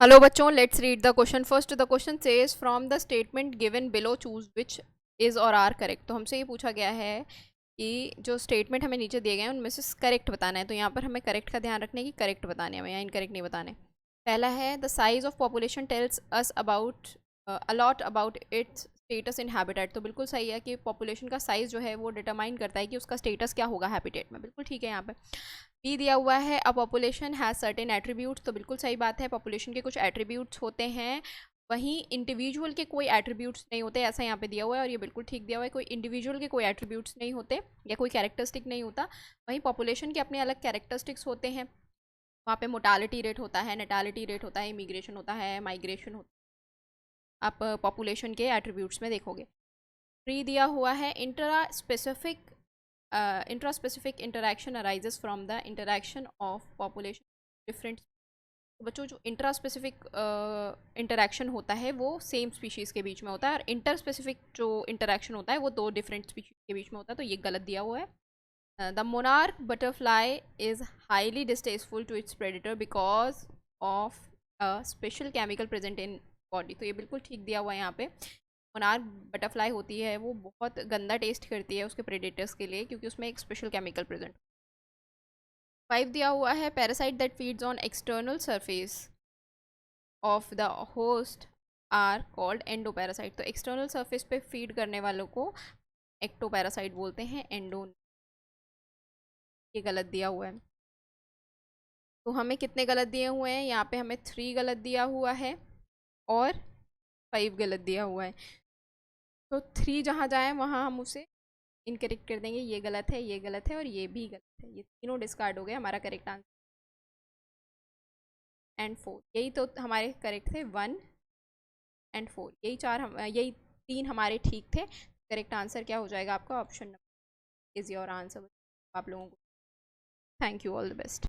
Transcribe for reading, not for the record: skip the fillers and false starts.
Hello बच्चों, let's read the question first. The question says from the statement given below choose which is और are correct. तो हमसे ये पूछा गया है कि जो स्टेटमेंट हमें नीचे दिए गए हैं उनमें से करेक्ट बताना है। तो यहाँ पर हमें करेक्ट का ध्यान रखना है कि करेक्ट बताने हैं, यहाँ इनकरेक्ट नहीं बताने। पहला है the size of population tells us about a lot about it's status in habitat. तो बिल्कुल सही है कि पॉपुलेशन का साइज जो है वो डिटरमाइन करता है कि उसका स्टेटस क्या होगा हैबिटेट में। बिल्कुल ठीक है। यहाँ पे बी दिया हुआ है a population has certain attributes. तो बिल्कुल सही बात है, पॉपुलेशन के कुछ एट्रीब्यूट्स होते हैं, वहीं इंडिविजुअल के कोई एट्रीब्यूट्स नहीं होते, ऐसा यहाँ पे दिया हुआ है और ये बिल्कुल ठीक दिया हुआ है। कोई इंडिविजुअल के कोई एट्रीब्यूट्स नहीं होते या कोई कैरेक्टरिस्टिक नहीं होता, वहीं पॉपुलेशन के अपने अलग कैरेक्टरिस्टिक्स होते हैं। वहाँ पे मोटालिटी रेट होता है, नेटालिटी रेट होता है, इमिग्रेशन होता है, माइग्रेशन होता है। आप पॉपुलेशन के एट्रीब्यूट्स में देखोगे। थ्री दिया हुआ है intraspecific interaction arises from the interaction of population different. तो बच्चों, जो इंट्रास्पेसिफिक इंटरेक्शन होता है वो सेम स्पीशीज़ के बीच में होता है, और इंटर स्पेसिफिक जो इंटरेक्शन होता है वो दो डिफरेंट स्पीशीज़ के बीच में होता है। तो ये गलत दिया हुआ है। The monarch butterfly is highly distasteful to its predator because of a special chemical present in body. तो ये बिल्कुल ठीक दिया हुआ है। यहाँ पे मोनार्क बटरफ्लाई होती है वो बहुत गंदा टेस्ट करती है उसके प्रेडेटर्स के लिए, क्योंकि उसमें एक स्पेशल केमिकल प्रेजेंट। 5 दिया हुआ है parasite that feeds on external surface of the host are called endoparasite. तो एक्सटर्नल सरफेस पे फीड करने वालों को एक्टोपैरासाइट बोलते हैं, एंडो ये गलत दिया हुआ है। तो हमें कितने गलत दिए हुए हैं? यहाँ पे हमें 3 गलत दिया हुआ है और 5 गलत दिया हुआ है। तो 3 जहाँ जाए वहाँ हम उसे इनकरेक्ट कर देंगे। ये गलत है, ये गलत है और ये भी गलत है। ये तीनों डिस्कार्ड हो गए। हमारा करेक्ट आंसर एंड 4, यही तो हमारे करेक्ट थे। 1 एंड 4, यही 3 हमारे ठीक थे। करेक्ट आंसर क्या हो जाएगा आपका? Option number is your answer. आप लोगों को thank you, all the best.